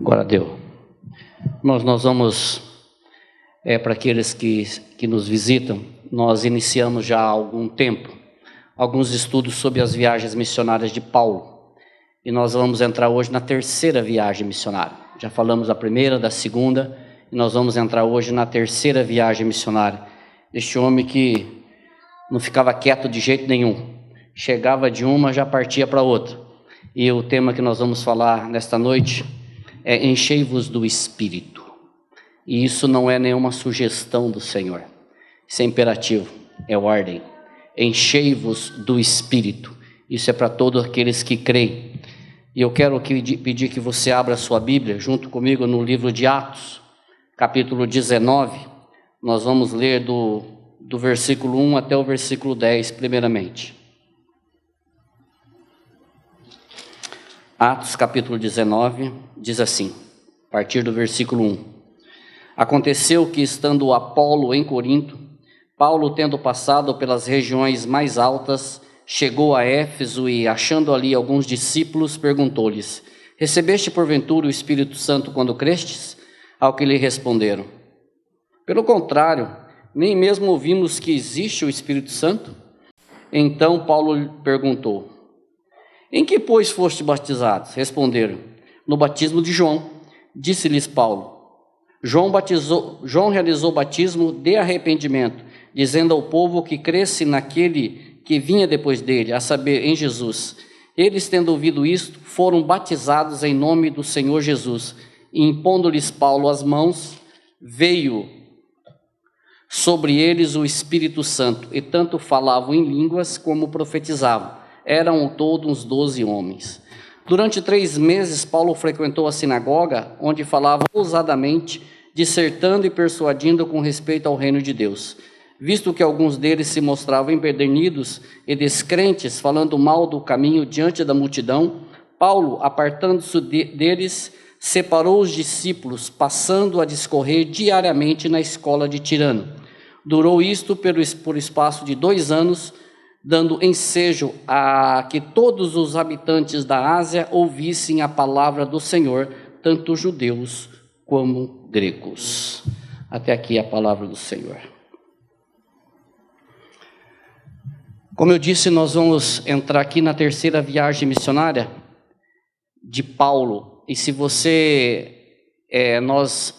Glória a Deus. Irmãos, nós vamos, para aqueles que nos visitam, nós iniciamos já há algum tempo, alguns estudos sobre as viagens missionárias de Paulo. E nós vamos entrar hoje na terceira viagem missionária. Já falamos da primeira, da segunda, e nós vamos entrar hoje na terceira viagem missionária. Este homem que não ficava quieto de jeito nenhum. Chegava de uma, já partia para outra. E o tema que nós vamos falar nesta noite é enchei-vos do Espírito. E isso não é nenhuma sugestão do Senhor. Isso é imperativo, é ordem. Enchei-vos do Espírito. Isso é para todos aqueles que creem. E eu quero pedir que você abra a sua Bíblia junto comigo no livro de Atos, capítulo 19. Nós vamos ler do versículo 1 até o versículo 10, primeiramente. Atos, capítulo 19, diz assim, a partir do versículo 1. Aconteceu que, estando Apolo em Corinto, Paulo, tendo passado pelas regiões mais altas, chegou a Éfeso e, achando ali alguns discípulos, perguntou-lhes: recebeste porventura o Espírito Santo quando crestes? Ao que lhe responderam: pelo contrário, nem mesmo ouvimos que existe o Espírito Santo. Então Paulo lhe perguntou: em que, pois, foste batizados? Responderam: no batismo de João. Disse-lhes Paulo: João realizou batismo de arrependimento, dizendo ao povo que cresce naquele que vinha depois dele, a saber, em Jesus. Eles, tendo ouvido isto, foram batizados em nome do Senhor Jesus. E impondo-lhes Paulo as mãos, veio sobre eles o Espírito Santo, e tanto falavam em línguas como profetizavam. Eram ao todo uns 12 homens. Durante 3 meses, Paulo frequentou a sinagoga, onde falava ousadamente, dissertando e persuadindo com respeito ao reino de Deus. Visto que alguns deles se mostravam empedernidos e descrentes, falando mal do caminho diante da multidão, Paulo, apartando-se deles, separou os discípulos, passando a discorrer diariamente na escola de Tirano. Durou isto por espaço de 2 anos, dando ensejo a que todos os habitantes da Ásia ouvissem a palavra do Senhor, tanto judeus como gregos. Até aqui a palavra do Senhor. Como eu disse, nós vamos entrar aqui na terceira viagem missionária de Paulo. E se nós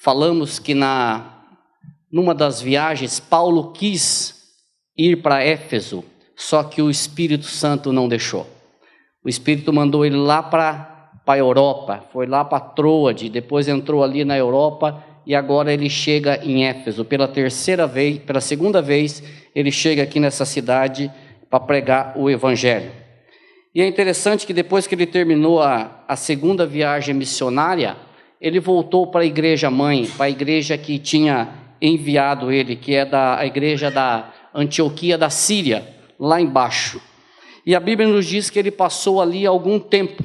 falamos que numa das viagens, Paulo quis ir para Éfeso, só que o Espírito Santo não deixou. O Espírito mandou ele lá para a Europa, foi lá para Troade, depois entrou ali na Europa e agora ele chega em Éfeso. Pela segunda vez, ele chega aqui nessa cidade para pregar o Evangelho. E é interessante que depois que ele terminou a segunda viagem missionária, ele voltou para a igreja mãe, para a igreja que tinha enviado ele, que é a igreja da Antioquia da Síria, lá embaixo. E a Bíblia nos diz que ele passou ali algum tempo,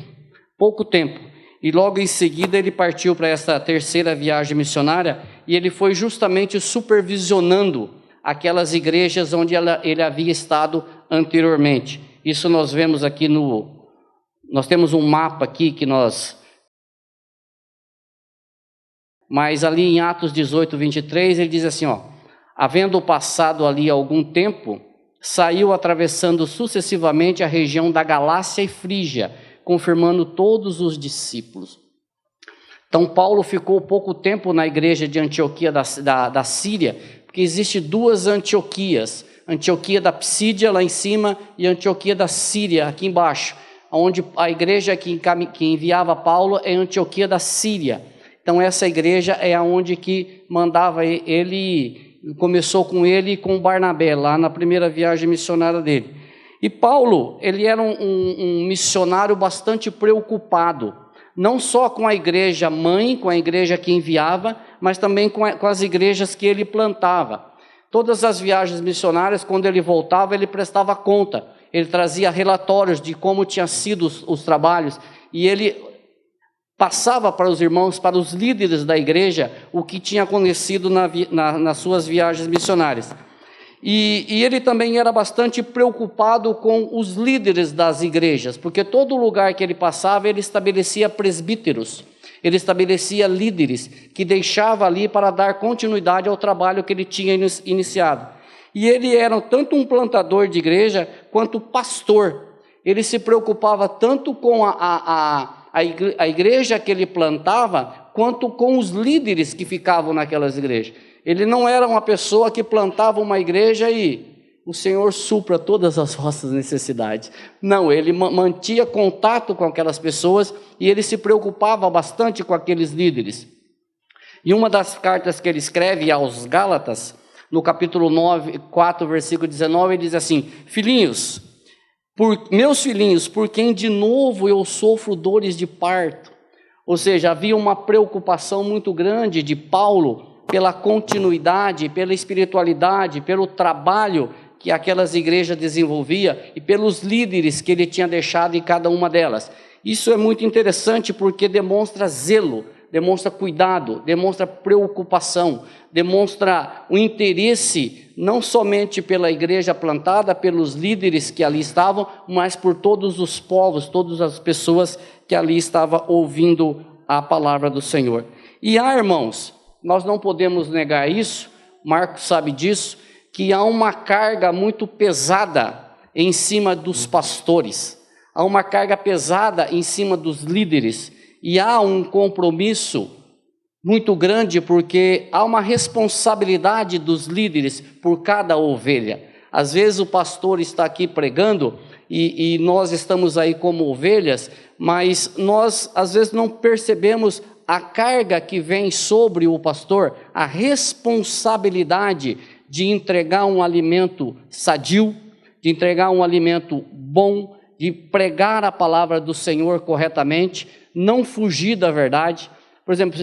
pouco tempo, e logo em seguida ele partiu para essa terceira viagem missionária, e ele foi justamente supervisionando aquelas igrejas onde ele havia estado anteriormente. Isso nós vemos aqui nós temos um mapa aqui mas ali em Atos 18, 23, ele diz assim, havendo passado ali algum tempo, saiu atravessando sucessivamente a região da Galácia e Frígia, confirmando todos os discípulos. Então Paulo ficou pouco tempo na igreja de Antioquia da Síria, porque existe 2 Antioquias, Antioquia da Psídia lá em cima e Antioquia da Síria aqui embaixo, onde a igreja que enviava Paulo é Antioquia da Síria. Então essa igreja é aonde que mandava ele. Começou com ele e com Barnabé, lá na primeira viagem missionária dele. E Paulo, ele era um missionário bastante preocupado, não só com a igreja mãe, com a igreja que enviava, mas também com as igrejas que ele plantava. Todas as viagens missionárias, quando ele voltava, ele prestava conta, ele trazia relatórios de como tinham sido os trabalhos, e ele passava para os irmãos, para os líderes da igreja, o que tinha acontecido nas suas viagens missionárias. E ele também era bastante preocupado com os líderes das igrejas, porque todo lugar que ele passava, ele estabelecia presbíteros. Ele estabelecia líderes que deixava ali para dar continuidade ao trabalho que ele tinha iniciado. E ele era tanto um plantador de igreja quanto pastor. Ele se preocupava tanto com a igreja que ele plantava, quanto com os líderes que ficavam naquelas igrejas. Ele não era uma pessoa que plantava uma igreja e o Senhor supra todas as vossas necessidades. Não, ele mantinha contato com aquelas pessoas e ele se preocupava bastante com aqueles líderes. E uma das cartas que ele escreve aos Gálatas, no capítulo 4, versículo 19, ele diz assim: filhinhos, meus filhinhos, por quem de novo eu sofro dores de parto. Ou seja, havia uma preocupação muito grande de Paulo pela continuidade, pela espiritualidade, pelo trabalho que aquelas igrejas desenvolviam e pelos líderes que ele tinha deixado em cada uma delas. Isso é muito interessante porque demonstra zelo, demonstra cuidado, demonstra preocupação, demonstra o interesse não somente pela igreja plantada, pelos líderes que ali estavam, mas por todos os povos, todas as pessoas que ali estavam ouvindo a palavra do Senhor. E irmãos, nós não podemos negar isso, Marcos sabe disso, que há uma carga muito pesada em cima dos pastores, há uma carga pesada em cima dos líderes, e há um compromisso muito grande, porque há uma responsabilidade dos líderes por cada ovelha. Às vezes o pastor está aqui pregando, e nós estamos aí como ovelhas, mas nós às vezes não percebemos a carga que vem sobre o pastor, a responsabilidade de entregar um alimento sadio, de entregar um alimento bom, de pregar a palavra do Senhor corretamente, não fugir da verdade. Por exemplo,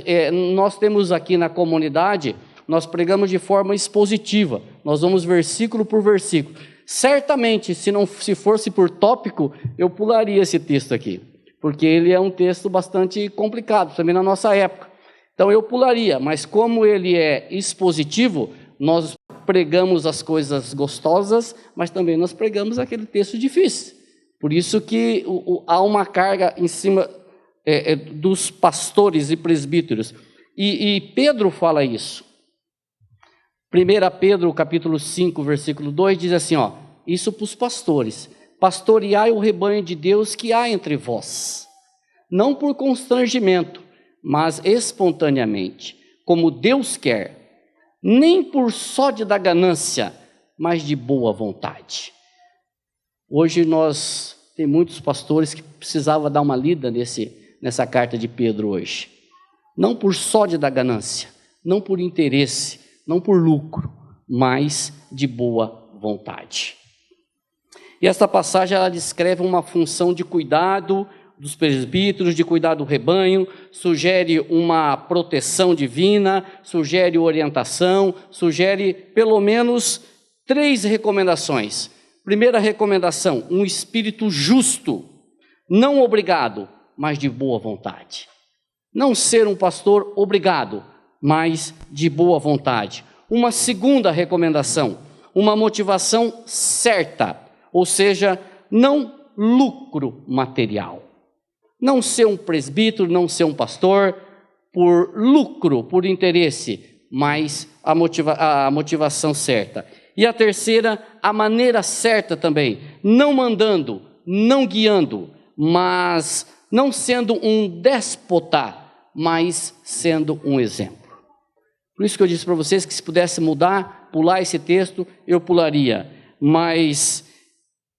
nós temos aqui na comunidade, nós pregamos de forma expositiva, nós vamos versículo por versículo. Certamente, se fosse por tópico, eu pularia esse texto aqui, porque ele é um texto bastante complicado, também na nossa época. Então eu pularia, mas como ele é expositivo, nós pregamos as coisas gostosas, mas também nós pregamos aquele texto difícil. Por isso que há uma carga em cima dos pastores e presbíteros. E Pedro fala isso. 1 Pedro, capítulo 5, versículo 2, diz assim, isso para os pastores: pastoreai o rebanho de Deus que há entre vós, não por constrangimento, mas espontaneamente, como Deus quer, nem por sódio da ganância, mas de boa vontade. Hoje tem muitos pastores que precisavam dar uma lida nessa carta de Pedro hoje. Não por sódio da ganância, não por interesse, não por lucro, mas de boa vontade. E esta passagem ela descreve uma função de cuidado dos presbíteros, de cuidar do rebanho, sugere uma proteção divina, sugere orientação, sugere pelo menos 3 recomendações. Primeira recomendação: um espírito justo, não obrigado, mas de boa vontade. Não ser um pastor obrigado, mas de boa vontade. Uma segunda recomendação: uma motivação certa, ou seja, não lucro material. Não ser um presbítero, não ser um pastor por lucro, por interesse, mas a motivação certa. E a terceira, a maneira certa também, não mandando, não guiando, mas não sendo um déspota, mas sendo um exemplo. Por isso que eu disse para vocês que se pudesse pular esse texto, eu pularia. Mas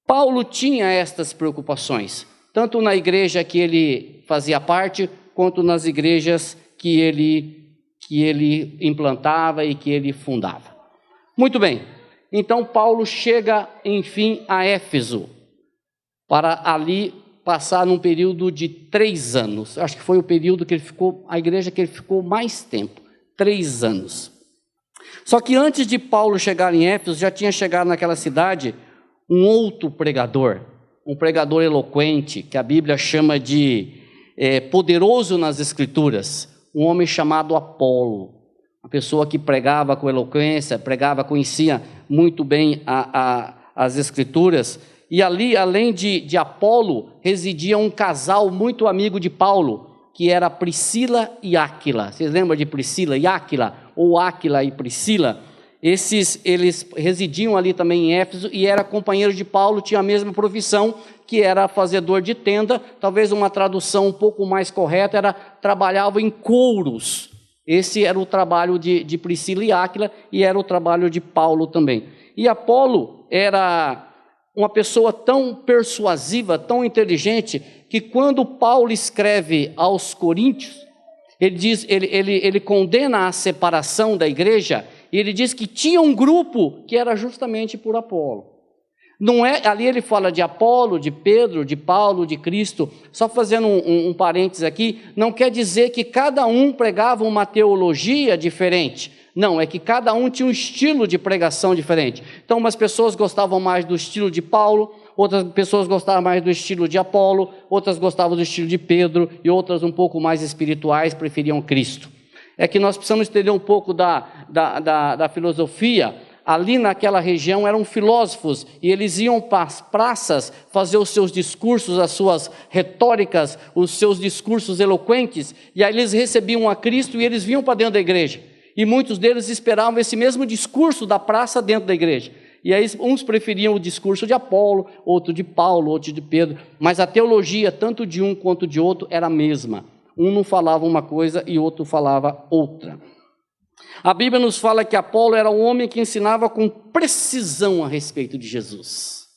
Paulo tinha estas preocupações, tanto na igreja que ele fazia parte, quanto nas igrejas que ele implantava e que ele fundava. Muito bem, então Paulo chega, enfim, a Éfeso, para ali passar num período de 3 anos. Acho que foi o período que a igreja que ele ficou mais tempo, 3 anos. Só que antes de Paulo chegar em Éfeso, já tinha chegado naquela cidade um outro pregador, um pregador eloquente, que a Bíblia chama de poderoso nas Escrituras, um homem chamado Apolo, uma pessoa que pregava com eloquência, conhecia muito bem as Escrituras, e ali, além de Apolo, residia um casal muito amigo de Paulo, que era Priscila e Áquila. Vocês lembram de Priscila e Áquila? Ou Áquila e Priscila? Eles residiam ali também em Éfeso e era companheiro de Paulo, tinha a mesma profissão, que era fazedor de tenda. Talvez uma tradução um pouco mais correta era trabalhava em couros. Esse era o trabalho de Priscila e Áquila e era o trabalho de Paulo também. E Apolo era uma pessoa tão persuasiva, tão inteligente, que quando Paulo escreve aos Coríntios, ele condena a separação da igreja, e ele diz que tinha um grupo que era justamente por Apolo. Não é, ali ele fala de Apolo, de Pedro, de Paulo, de Cristo. Só fazendo um parênteses aqui, não quer dizer que cada um pregava uma teologia diferente. Não, é que cada um tinha um estilo de pregação diferente. Então, umas pessoas gostavam mais do estilo de Paulo, outras pessoas gostavam mais do estilo de Apolo, outras gostavam do estilo de Pedro, e outras um pouco mais espirituais preferiam Cristo. É que nós precisamos entender um pouco da filosofia. Ali naquela região eram filósofos, e eles iam para as praças fazer os seus discursos, as suas retóricas, os seus discursos eloquentes, e aí eles recebiam a Cristo e eles vinham para dentro da igreja. E muitos deles esperavam esse mesmo discurso da praça dentro da igreja. E aí uns preferiam o discurso de Apolo, outro de Paulo, outro de Pedro, mas a teologia, tanto de um quanto de outro, era a mesma. Um não falava uma coisa e outro falava outra. A Bíblia nos fala que Apolo era um homem que ensinava com precisão a respeito de Jesus.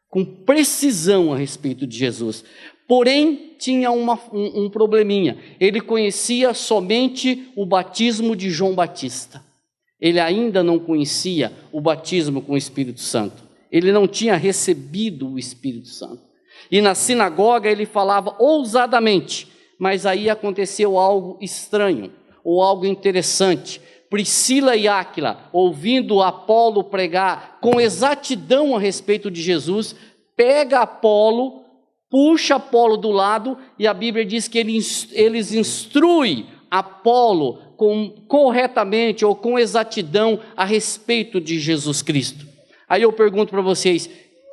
Com precisão a respeito de Jesus. Porém, tinha um probleminha. Ele conhecia somente o batismo de João Batista. Ele ainda não conhecia o batismo com o Espírito Santo. Ele não tinha recebido o Espírito Santo. E na sinagoga ele falava ousadamente, mas aí aconteceu algo estranho, ou algo interessante. Priscila e Áquila, ouvindo Apolo pregar com exatidão a respeito de Jesus, pega Apolo, puxa Apolo do lado, e a Bíblia diz que eles instruem Apolo corretamente ou com exatidão a respeito de Jesus Cristo. Aí eu pergunto para vocês,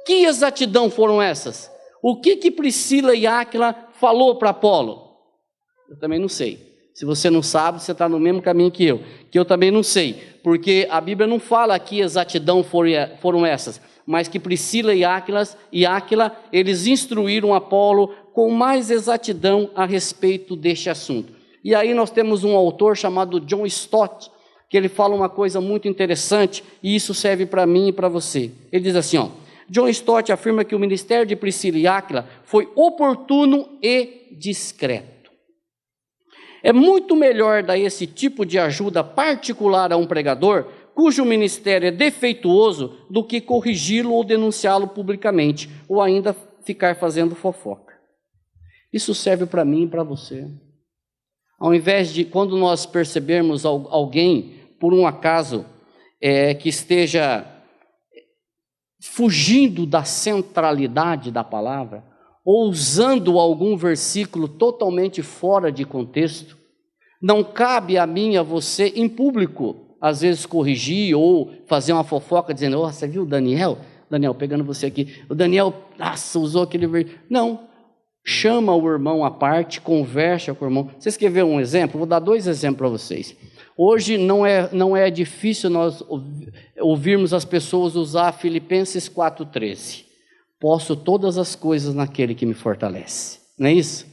que exatidão foram essas? O que Priscila e Áquila falou para Apolo? Eu também não sei. Se você não sabe, você está no mesmo caminho que eu também não sei, porque a Bíblia não fala que exatidão foram essas, mas que Priscila e Áquila, eles instruíram Apolo com mais exatidão a respeito deste assunto. E aí nós temos um autor chamado John Stott, que ele fala uma coisa muito interessante, e isso serve para mim e para você. Ele diz assim, John Stott afirma que o ministério de Priscila e Áquila foi oportuno e discreto. É muito melhor dar esse tipo de ajuda particular a um pregador, cujo ministério é defeituoso, do que corrigi-lo ou denunciá-lo publicamente, ou ainda ficar fazendo fofoca. Isso serve para mim e para você. Ao invés de, quando nós percebermos alguém, por um acaso, que esteja fugindo da centralidade da palavra, ou usando algum versículo totalmente fora de contexto, não cabe a mim e a você, em público, às vezes corrigir ou fazer uma fofoca, dizendo, você viu o Daniel, pegando você aqui, o Daniel, usou aquele versículo. Não, chama o irmão à parte, conversa com o irmão. Vocês querem ver um exemplo? Vou dar 2 exemplos para vocês. Hoje não é difícil nós ouvirmos as pessoas usar Filipenses 4,13. Posso todas as coisas naquele que me fortalece. Não é isso?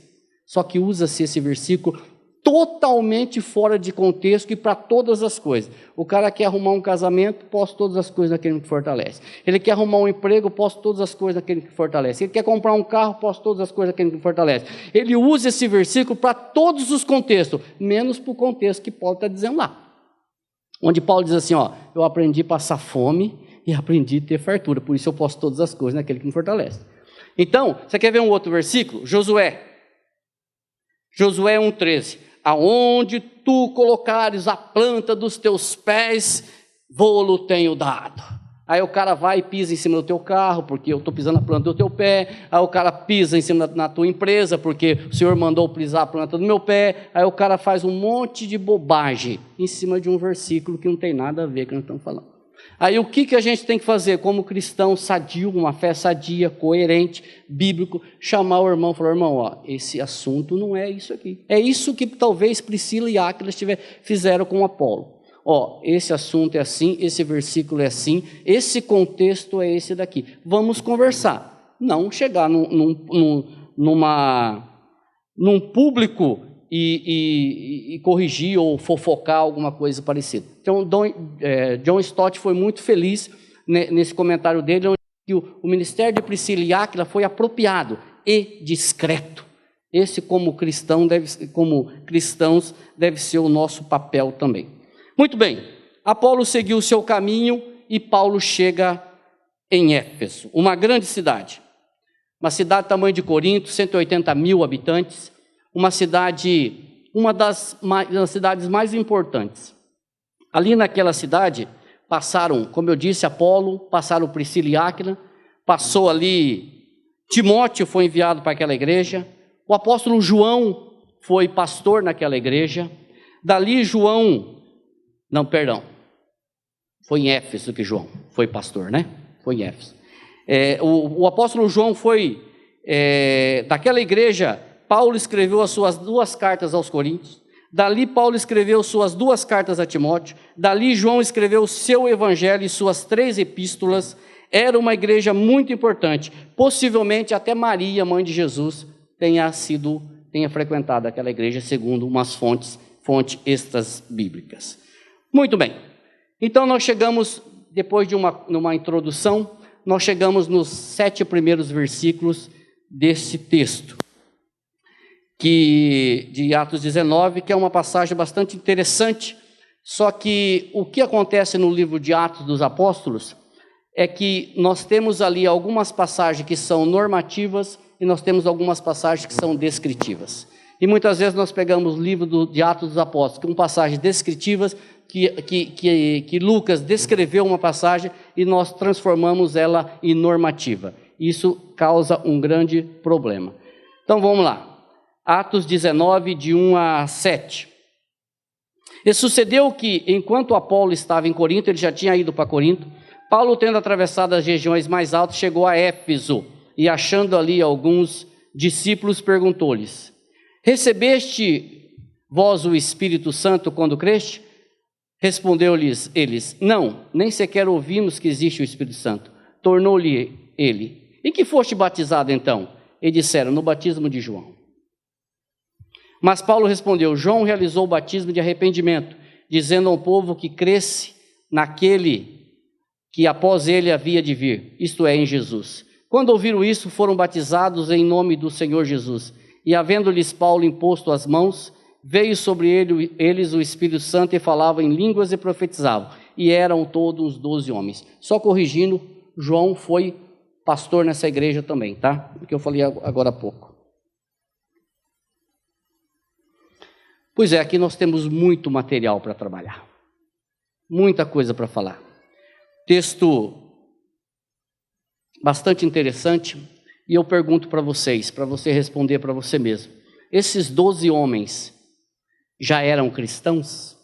Só que usa-se esse versículo totalmente fora de contexto e para todas as coisas. O cara quer arrumar um casamento, posso todas as coisas naquele que me fortalece. Ele quer arrumar um emprego, posso todas as coisas naquele que me fortalece. Ele quer comprar um carro, posso todas as coisas naquele que me fortalece. Ele usa esse versículo para todos os contextos, menos para o contexto que Paulo está dizendo lá. Onde Paulo diz assim, eu aprendi a passar fome e aprendi a ter fartura, por isso eu posso todas as coisas naquele que me fortalece. Então, você quer ver um outro versículo? Josué 1,13. Aonde tu colocares a planta dos teus pés, vou-lo tenho dado. Aí o cara vai e pisa em cima do teu carro, porque eu estou pisando a planta do teu pé. Aí o cara pisa em cima na tua empresa, porque o Senhor mandou pisar a planta do meu pé. Aí o cara faz um monte de bobagem em cima de um versículo que não tem nada a ver com o que nós estamos falando. Aí o que a gente tem que fazer como cristão sadio, uma fé sadia, coerente, bíblico, chamar o irmão e falar, irmão, ó, esse assunto não é isso aqui. É isso que talvez Priscila e Áquila fizeram com Apolo. Ó, esse assunto é assim, esse versículo é assim, esse contexto é esse daqui. Vamos conversar. Não chegar num público e corrigir ou fofocar alguma coisa parecida. Então, John Stott foi muito feliz nesse comentário dele, onde o ministério de Priscila e Áquila foi apropriado e discreto. Esse, como cristãos, deve ser o nosso papel também. Muito bem, Apolo seguiu o seu caminho e Paulo chega em Éfeso, uma grande cidade. Uma cidade do tamanho de Corinto, 180 mil habitantes, uma das cidades mais importantes. Ali naquela cidade passaram, como eu disse, Apolo, passaram Priscila e Áquila, passou ali Timóteo, foi enviado para aquela igreja, o apóstolo João foi pastor naquela igreja, dali foi em Éfeso que João foi pastor, né? Foi em Éfeso. O apóstolo João foi, daquela igreja, Paulo escreveu as suas 2 cartas aos Coríntios, dali Paulo escreveu suas 2 cartas a Timóteo, dali João escreveu o seu evangelho e suas 3 epístolas. Era uma igreja muito importante, possivelmente até Maria, mãe de Jesus, tenha frequentado aquela igreja, segundo umas fontes extras bíblicas. Muito bem, então nós chegamos, depois de uma introdução, nós chegamos nos 7 primeiros versículos desse texto, de Atos 19, que é uma passagem bastante interessante. Só que o que acontece no livro de Atos dos Apóstolos é que nós temos ali algumas passagens que são normativas e nós temos algumas passagens que são descritivas. E muitas vezes nós pegamos o livro de Atos dos Apóstolos com passagens descritivas, que Lucas descreveu uma passagem e nós transformamos ela em normativa. Isso causa um grande problema. Então vamos lá. Atos 19, de 1 a 7. E sucedeu que, enquanto Apolo estava em Corinto, ele já tinha ido para Corinto, Paulo, tendo atravessado as regiões mais altas, chegou a Éfeso, e achando ali alguns discípulos, perguntou-lhes: recebeste vós o Espírito Santo quando creste? Respondeu-lhes eles: não, nem sequer ouvimos que existe o Espírito Santo. Tornou-lhe ele: em que foste batizado então? E disseram: no batismo de João. Mas Paulo respondeu: João realizou o batismo de arrependimento, dizendo ao povo que cresce naquele que após ele havia de vir, isto é, em Jesus. Quando ouviram isso, foram batizados em nome do Senhor Jesus. E havendo-lhes Paulo imposto as mãos, veio sobre eles o Espírito Santo e falavam em línguas e profetizavam. E eram todos uns 12 homens. Só corrigindo, João foi pastor nessa igreja também, tá? O que eu falei agora há pouco. Pois é, aqui nós temos muito material para trabalhar. Muita coisa para falar. Texto bastante interessante. E eu pergunto para vocês, para você responder para você mesmo. Esses 12 homens já eram cristãos?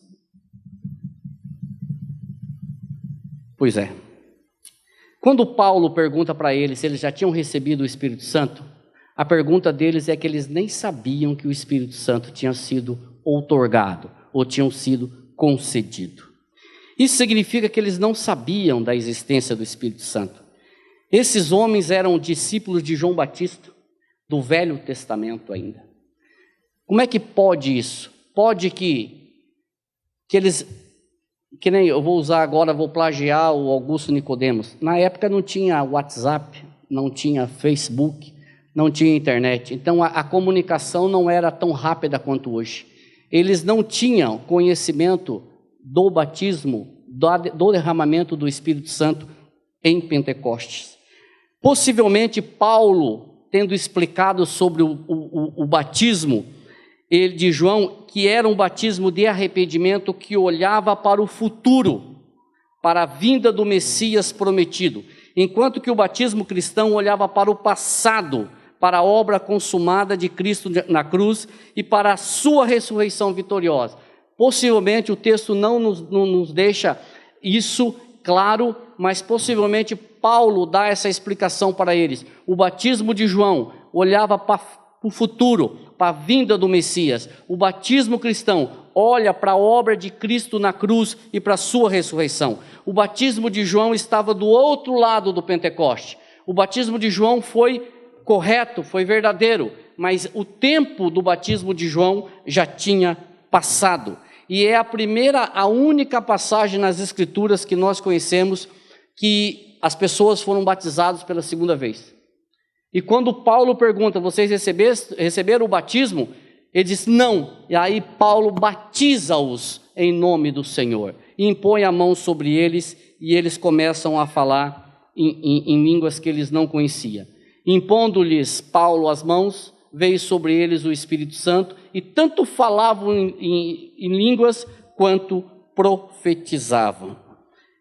Pois é. Quando Paulo pergunta para eles se eles já tinham recebido o Espírito Santo, a pergunta deles é que eles nem sabiam que o Espírito Santo tinha sido outorgado ou tinham sido concedido. Isso significa que eles não sabiam da existência do Espírito Santo. Esses homens eram discípulos de João Batista, do Velho Testamento ainda. Como é que pode isso? Pode que eles, que nem eu vou usar agora, vou plagiar o Augusto Nicodemos. Na época não tinha WhatsApp, não tinha Facebook, não tinha internet. Então a comunicação não era tão rápida quanto hoje. Eles não tinham conhecimento do batismo, do derramamento do Espírito Santo em Pentecostes. Possivelmente Paulo, tendo explicado sobre o batismo de João, que era um batismo de arrependimento que olhava para o futuro, para a vinda do Messias prometido, enquanto que o batismo cristão olhava para o passado, para a obra consumada de Cristo na cruz e para a sua ressurreição vitoriosa. Possivelmente o texto não nos deixa isso claro, mas possivelmente Paulo dá essa explicação para eles. O batismo de João olhava para o futuro, para a vinda do Messias. O batismo cristão olha para a obra de Cristo na cruz e para a sua ressurreição. O batismo de João estava do outro lado do Pentecoste. O batismo de João foi correto, foi verdadeiro, mas o tempo do batismo de João já tinha passado. E é a única passagem nas Escrituras que nós conhecemos que as pessoas foram batizadas pela segunda vez. E quando Paulo pergunta, vocês receberam o batismo? Ele diz, não. E aí Paulo batiza-os em nome do Senhor. E impõe a mão sobre eles e eles começam a falar em línguas que eles não conheciam. Impondo-lhes Paulo as mãos, veio sobre eles o Espírito Santo, e tanto falavam em línguas, quanto profetizavam.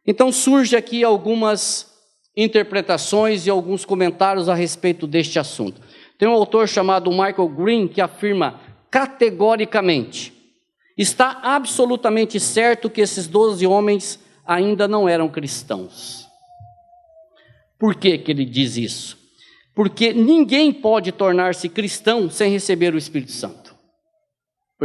Então surge aqui algumas interpretações e alguns comentários a respeito deste assunto. Tem um autor chamado Michael Green, que afirma categoricamente, está absolutamente certo que esses 12 homens ainda não eram cristãos. Por que ele diz isso? Porque ninguém pode tornar-se cristão sem receber o Espírito Santo. O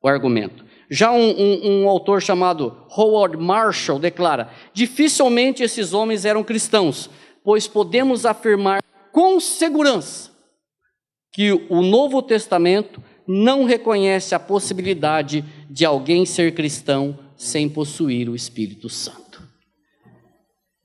argumento. Já um autor chamado Howard Marshall declara, dificilmente esses homens eram cristãos, pois podemos afirmar com segurança que o Novo Testamento não reconhece a possibilidade de alguém ser cristão sem possuir o Espírito Santo.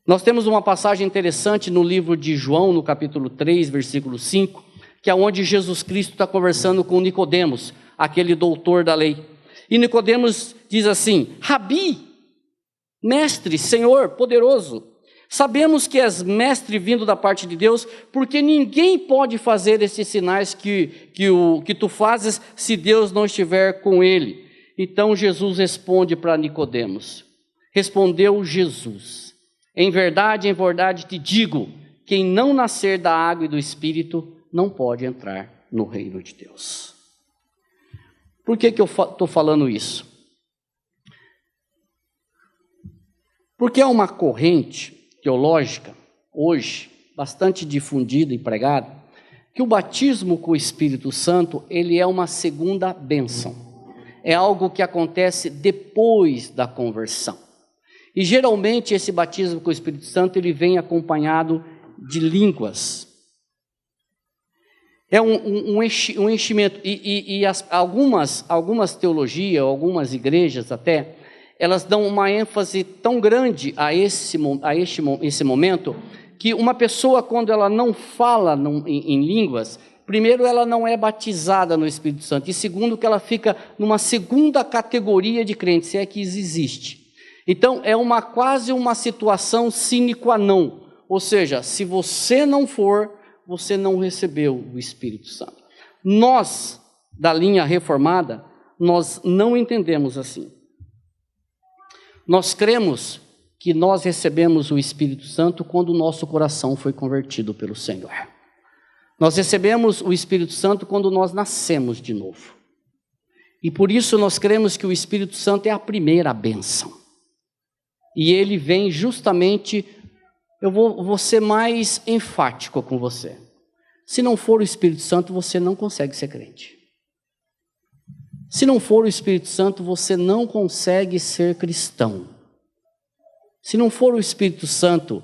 Nós temos uma passagem interessante no livro de João, no capítulo 3, versículo 5, que é onde Jesus Cristo está conversando com Nicodemos, aquele doutor da lei. E Nicodemos diz assim, Rabi, mestre, Senhor, poderoso, sabemos que és mestre vindo da parte de Deus, porque ninguém pode fazer esses sinais que tu fazes se Deus não estiver com ele. Então Jesus responde para Nicodemos, respondeu Jesus, em verdade te digo, quem não nascer da água e do Espírito não pode entrar no reino de Deus. Por que eu estou falando isso? Porque é uma corrente teológica, hoje, bastante difundida e pregada, que o batismo com o Espírito Santo, ele é uma segunda bênção. É algo que acontece depois da conversão. E geralmente esse batismo com o Espírito Santo, ele vem acompanhado de línguas. É um enchimento. Algumas teologias, algumas igrejas até, elas dão uma ênfase tão grande a esse momento, que uma pessoa, quando ela não fala em línguas, primeiro, ela não é batizada no Espírito Santo, e segundo, que ela fica numa segunda categoria de crentes, se é que existe. Então, é quase uma situação sine qua non, ou seja, se você não for, você não recebeu o Espírito Santo. Nós, da linha reformada, nós não entendemos assim. Nós cremos que nós recebemos o Espírito Santo quando o nosso coração foi convertido pelo Senhor. Nós recebemos o Espírito Santo quando nós nascemos de novo. E por isso nós cremos que o Espírito Santo é a primeira bênção. E ele vem justamente, eu vou ser mais enfático com você. Se não for o Espírito Santo, você não consegue ser crente. Se não for o Espírito Santo, você não consegue ser cristão. Se não for o Espírito Santo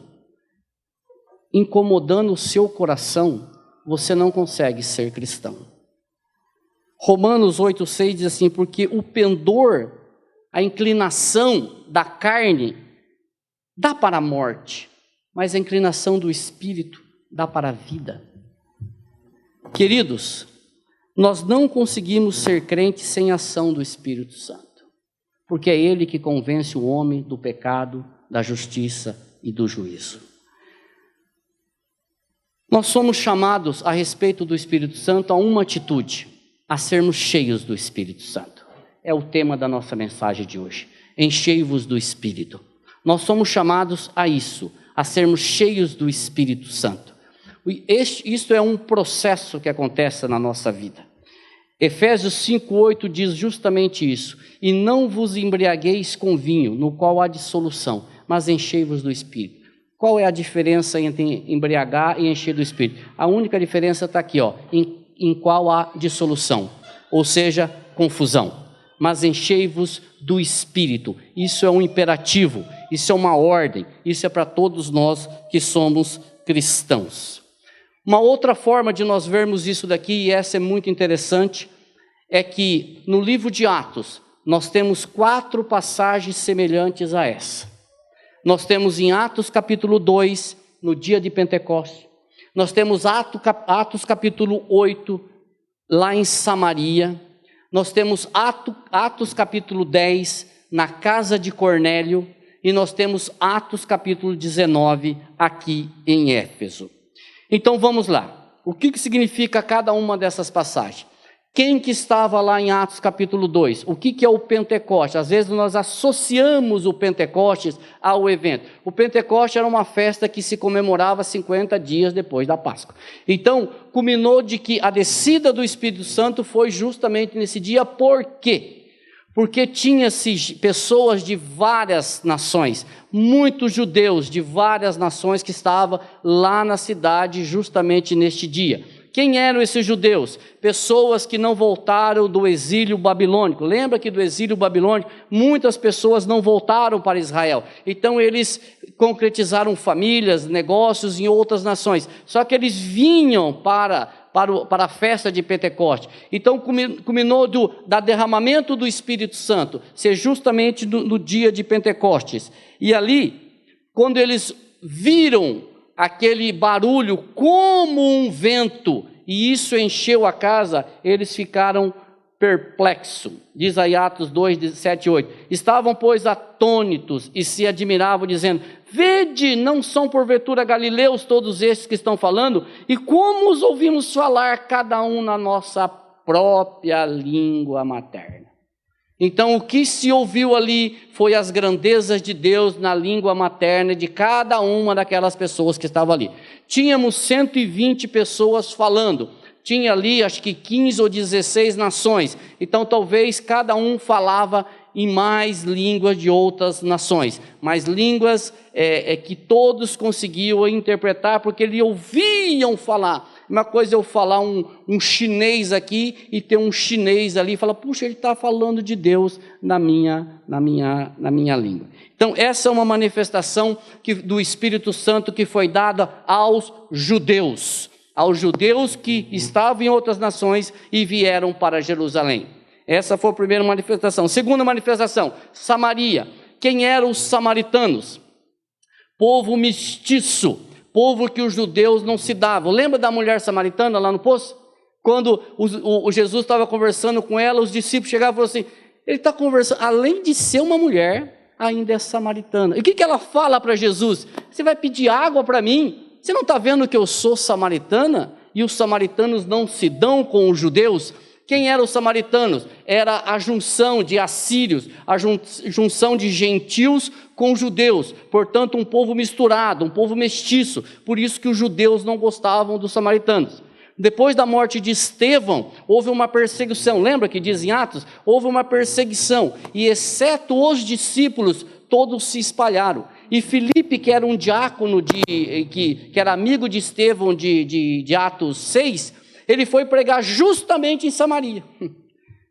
incomodando o seu coração, você não consegue ser cristão. Romanos 8,6 diz assim, porque o pendor, a inclinação da carne dá para a morte, mas a inclinação do Espírito dá para a vida. Queridos, nós não conseguimos ser crentes sem a ação do Espírito Santo, porque é Ele que convence o homem do pecado, da justiça e do juízo. Nós somos chamados, a respeito do Espírito Santo, a uma atitude, a sermos cheios do Espírito Santo. É o tema da nossa mensagem de hoje. Enchei-vos do Espírito. Nós somos chamados a isso, a sermos cheios do Espírito Santo. Isto é um processo que acontece na nossa vida. Efésios 5:8 diz justamente isso. E não vos embriagueis com vinho, no qual há dissolução, mas enchei-vos do Espírito. Qual é a diferença entre embriagar e encher do Espírito? A única diferença está aqui, ó, em qual há dissolução, ou seja, confusão. Mas enchei-vos do Espírito. Isso é um imperativo, isso é uma ordem, isso é para todos nós que somos cristãos. Uma outra forma de nós vermos isso daqui, e essa é muito interessante, é que no livro de Atos, nós temos 4 passagens semelhantes a essa. Nós temos em Atos capítulo 2, no dia de Pentecostes. Nós temos Atos capítulo 8, lá em Samaria. Nós temos Atos capítulo 10, na casa de Cornélio. E nós temos Atos capítulo 19, aqui em Éfeso. Então vamos lá. O que significa cada uma dessas passagens? Quem que estava lá em Atos capítulo 2? O que é o Pentecostes? Às vezes nós associamos o Pentecostes ao evento. O Pentecostes era uma festa que se comemorava 50 dias depois da Páscoa. Então, culminou de que a descida do Espírito Santo foi justamente nesse dia. Por quê? Porque tinha-se pessoas de várias nações, muitos judeus de várias nações que estavam lá na cidade justamente neste dia. Quem eram esses judeus? Pessoas que não voltaram do exílio babilônico. Lembra que do exílio babilônico, muitas pessoas não voltaram para Israel. Então eles concretizaram famílias, negócios em outras nações. Só que eles vinham para a festa de Pentecostes. Então culminou do derramamento do Espírito Santo, ser justamente no dia de Pentecostes. E ali, quando eles viram aquele barulho como um vento, e isso encheu a casa, eles ficaram perplexos. Diz aí Atos 2, 7 e 8. Estavam, pois, atônitos e se admiravam, dizendo: vede, não são porventura galileus todos estes que estão falando? E como os ouvimos falar, cada um na nossa própria língua materna? Então, o que se ouviu ali foi as grandezas de Deus na língua materna de cada uma daquelas pessoas que estavam ali. Tínhamos 120 pessoas falando. Tinha ali, acho que 15 ou 16 nações. Então, talvez cada um falava em mais línguas de outras nações. Mas línguas que todos conseguiam interpretar, porque eles ouviam falar. Uma coisa é eu falar um chinês aqui e ter um chinês ali e falar: puxa, ele está falando de Deus na minha língua. Então essa é uma manifestação do Espírito Santo que foi dada aos judeus que estavam em outras nações e vieram para Jerusalém. Essa foi a primeira manifestação. Segunda manifestação, Samaria. Quem eram os samaritanos? Povo mestiço. Povo que os judeus não se davam. Lembra da mulher samaritana lá no poço? Quando o Jesus estava conversando com ela, os discípulos chegavam e falaram assim: ele está conversando, além de ser uma mulher, ainda é samaritana. E o que ela fala para Jesus? Você vai pedir água para mim? Você não está vendo que eu sou samaritana? E os samaritanos não se dão com os judeus? Quem eram os samaritanos? Era a junção de assírios, a junção de gentios com judeus, portanto um povo misturado, um povo mestiço, por isso que os judeus não gostavam dos samaritanos. Depois da morte de Estevão, houve uma perseguição, lembra que diz em Atos? Houve uma perseguição, e exceto os discípulos, todos se espalharam. E Filipe, que era um diácono, que era amigo de Estevão de Atos 6, ele foi pregar justamente em Samaria,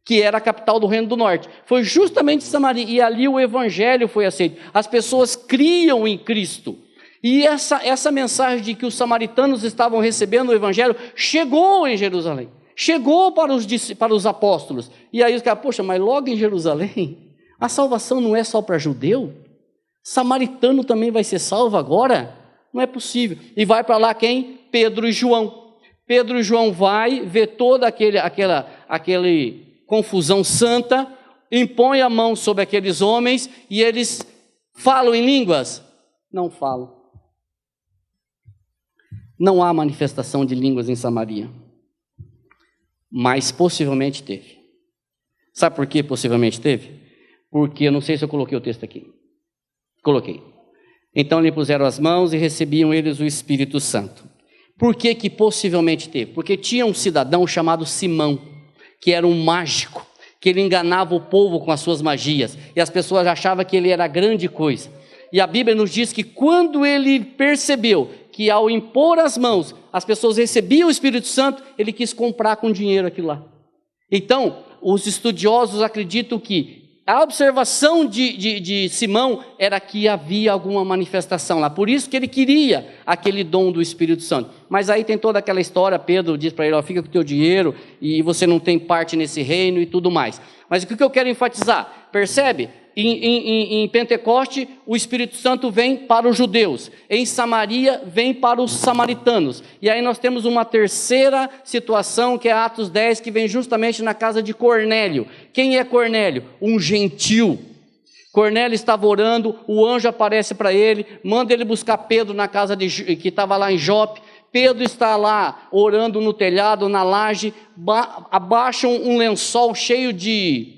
que era a capital do Reino do Norte. Foi justamente em Samaria, e ali o evangelho foi aceito. As pessoas criam em Cristo. E essa mensagem de que os samaritanos estavam recebendo o evangelho chegou em Jerusalém, chegou para os apóstolos. E aí os caras: poxa, mas logo em Jerusalém, a salvação não é só para judeu? Samaritano também vai ser salvo agora? Não é possível. E vai para lá quem? Pedro e João. Pedro e João vai ver toda aquele confusão santa, impõe a mão sobre aqueles homens e eles falam em línguas? Não falam. Não há manifestação de línguas em Samaria, mas possivelmente teve. Sabe por que possivelmente teve? Porque, eu não sei se eu coloquei o texto aqui. Coloquei. Então lhe puseram as mãos e recebiam eles o Espírito Santo. Por que possivelmente teve? Porque tinha um cidadão chamado Simão, que era um mágico, que ele enganava o povo com as suas magias, e as pessoas achavam que ele era grande coisa. E a Bíblia nos diz que quando ele percebeu que ao impor as mãos, as pessoas recebiam o Espírito Santo, ele quis comprar com dinheiro aquilo lá. Então, os estudiosos acreditam que a observação de Simão era que havia alguma manifestação lá, por isso que ele queria aquele dom do Espírito Santo. Mas aí tem toda aquela história, Pedro diz para ele, ó, fica com o teu dinheiro, e você não tem parte nesse reino e tudo mais. Mas o que eu quero enfatizar, percebe? Em Pentecoste, o Espírito Santo vem para os judeus. Em Samaria, vem para os samaritanos. E aí nós temos uma terceira situação, que é Atos 10, que vem justamente na casa de Cornélio. Quem é Cornélio? Um gentil. Cornélio estava orando, o anjo aparece para ele, manda ele buscar Pedro na casa que estava lá em Jope. Pedro está lá orando no telhado, na laje, abaixam um lençol cheio de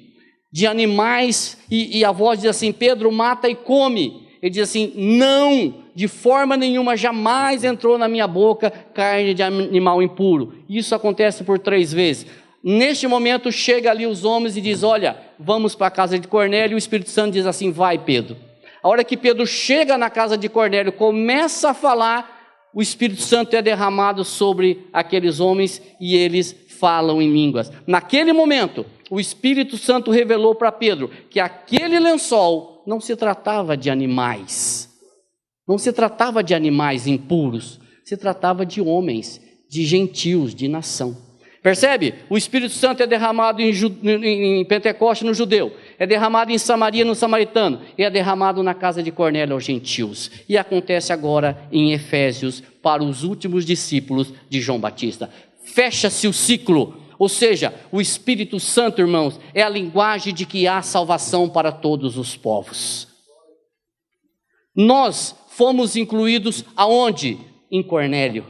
animais, e a voz diz assim, Pedro, mata e come. Ele diz assim, não, de forma nenhuma, jamais entrou na minha boca carne de animal impuro. Isso acontece por 3 vezes. Neste momento, chega ali os homens e diz, olha, vamos para a casa de Cornélio, e o Espírito Santo diz assim, vai Pedro. A hora que Pedro chega na casa de Cornélio, começa a falar, o Espírito Santo é derramado sobre aqueles homens, e eles falam em línguas. Naquele momento, o Espírito Santo revelou para Pedro que aquele lençol não se tratava de animais, não se tratava de animais impuros, se tratava de homens, de gentios, de nação. Percebe? O Espírito Santo é derramado em Pentecoste no judeu, é derramado em Samaria no samaritano, e é derramado na casa de Cornélio aos gentios. E acontece agora em Efésios para os últimos discípulos de João Batista. Fecha-se o ciclo. Ou seja, o Espírito Santo, irmãos, é a linguagem de que há salvação para todos os povos. Nós fomos incluídos aonde? Em Cornélio.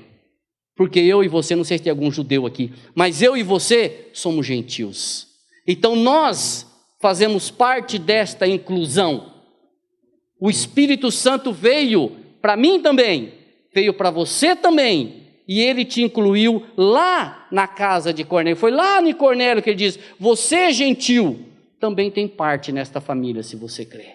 Porque eu e você, não sei se tem algum judeu aqui, mas eu e você somos gentios. Então nós fazemos parte desta inclusão. O Espírito Santo veio para mim também, veio para você também. E ele te incluiu lá na casa de Cornélio. Foi lá em Cornélio que ele diz, você gentil, também tem parte nesta família, se você crê.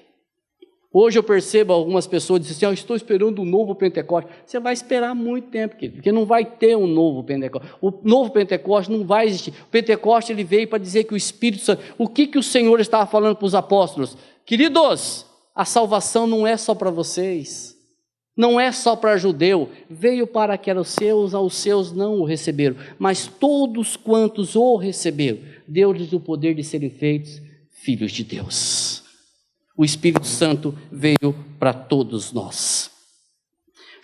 Hoje eu percebo algumas pessoas dizem assim, eu estou esperando um novo Pentecoste. Você vai esperar muito tempo, querido, porque não vai ter um novo Pentecoste. O novo Pentecoste não vai existir. O Pentecoste ele veio para dizer que o Espírito Santo... O que o Senhor estava falando para os apóstolos? Queridos, a salvação não é só para vocês. Não é só para judeu, veio para que eram seus, aos seus não o receberam, mas todos quantos o receberam, deu-lhes o poder de serem feitos filhos de Deus. O Espírito Santo veio para todos nós.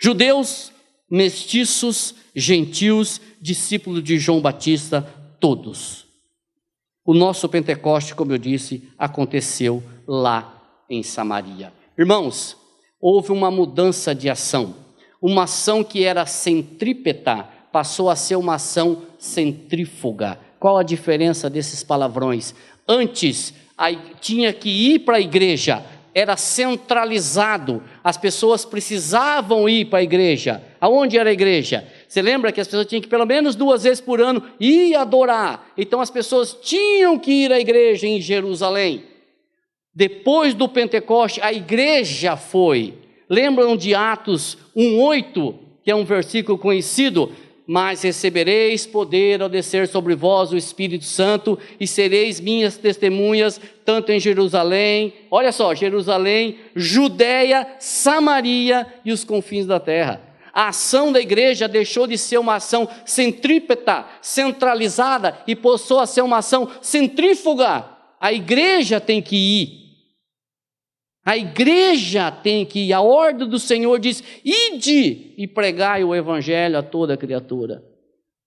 Judeus, mestiços, gentios, discípulos de João Batista, todos. O nosso Pentecoste, como eu disse, aconteceu lá em Samaria. Irmãos, houve uma mudança de ação. Uma ação que era centrípeta passou a ser uma ação centrífuga. Qual a diferença desses palavrões? Antes, tinha que ir para a igreja, era centralizado. As pessoas precisavam ir para a igreja. Aonde era a igreja? Você lembra que as pessoas tinham que pelo menos 2 vezes por ano ir adorar. Então as pessoas tinham que ir à igreja em Jerusalém. Depois do Pentecoste, a igreja foi. Lembram de Atos 1:8, que é um versículo conhecido? Mas recebereis poder ao descer sobre vós o Espírito Santo, e sereis minhas testemunhas, tanto em Jerusalém, olha só, Jerusalém, Judeia, Samaria e os confins da terra. A ação da igreja deixou de ser uma ação centrípeta, centralizada, e passou a ser uma ação centrífuga. A igreja tem que ir. A igreja tem que ir. A ordem do Senhor diz, ide e pregai o evangelho a toda criatura.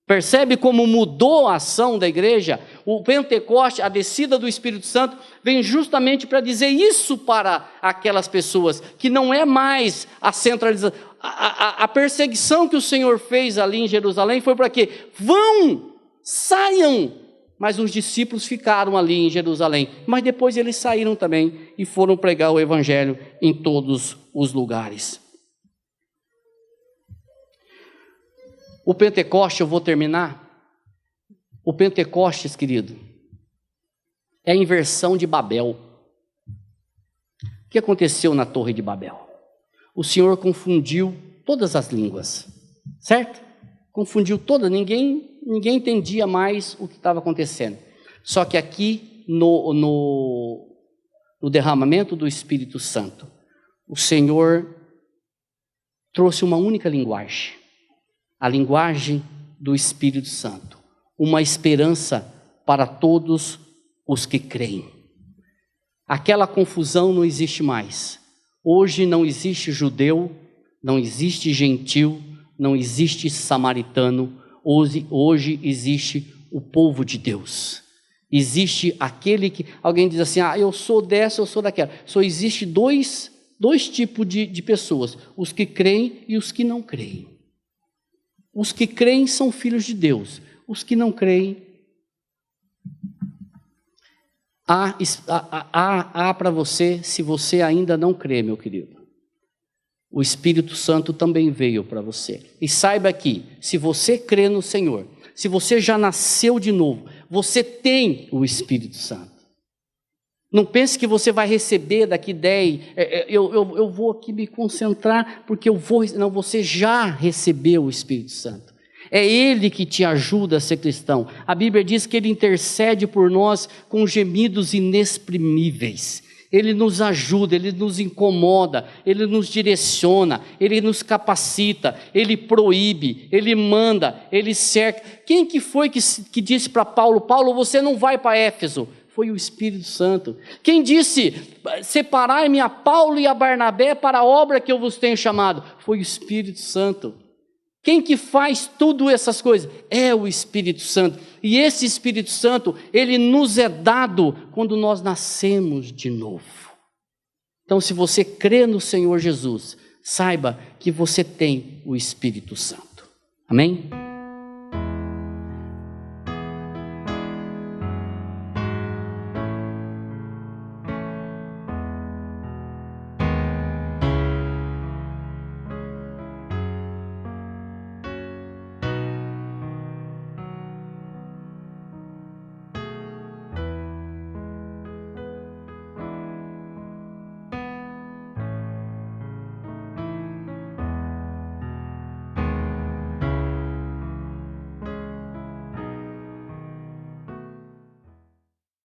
Percebe como mudou a ação da igreja? O Pentecoste, a descida do Espírito Santo, vem justamente para dizer isso para aquelas pessoas, que não é mais a centralização. A perseguição que o Senhor fez ali em Jerusalém foi para quê? Vão, saiam. Mas os discípulos ficaram ali em Jerusalém, mas depois eles saíram também e foram pregar o evangelho em todos os lugares. O Pentecoste, eu vou terminar. O Pentecostes, querido, é a inversão de Babel. O que aconteceu na Torre de Babel? O Senhor confundiu todas as línguas, certo? Confundiu todas, ninguém entendia mais o que estava acontecendo. Só que aqui, no derramamento do Espírito Santo, o Senhor trouxe uma única linguagem, a linguagem do Espírito Santo, uma esperança para todos os que creem. Aquela confusão não existe mais. Hoje não existe judeu, não existe gentil, não existe samaritano. Hoje existe o povo de Deus. Existe aquele que, alguém diz assim, eu sou dessa, eu sou daquela. Só existe dois tipos de pessoas, os que creem e os que não creem. Os que creem são filhos de Deus, os que não creem, há para você, se você ainda não crê, meu querido, o Espírito Santo também veio para você. E saiba que, se você crê no Senhor, se você já nasceu de novo, você tem o Espírito Santo. Não pense que você vai receber daqui 10, eu vou aqui me concentrar, porque eu vou... Não, você já recebeu o Espírito Santo. É Ele que te ajuda a ser cristão. A Bíblia diz que Ele intercede por nós com gemidos inexprimíveis. Ele nos ajuda, Ele nos incomoda, Ele nos direciona, Ele nos capacita, Ele proíbe, Ele manda, Ele cerca. Quem que foi que disse para Paulo, Paulo, você não vai para Éfeso? Foi o Espírito Santo. Quem disse, separai-me a Paulo e a Barnabé para a obra que eu vos tenho chamado? Foi o Espírito Santo. Quem que faz tudo essas coisas? É o Espírito Santo. E esse Espírito Santo, ele nos é dado quando nós nascemos de novo. Então, se você crê no Senhor Jesus, saiba que você tem o Espírito Santo. Amém?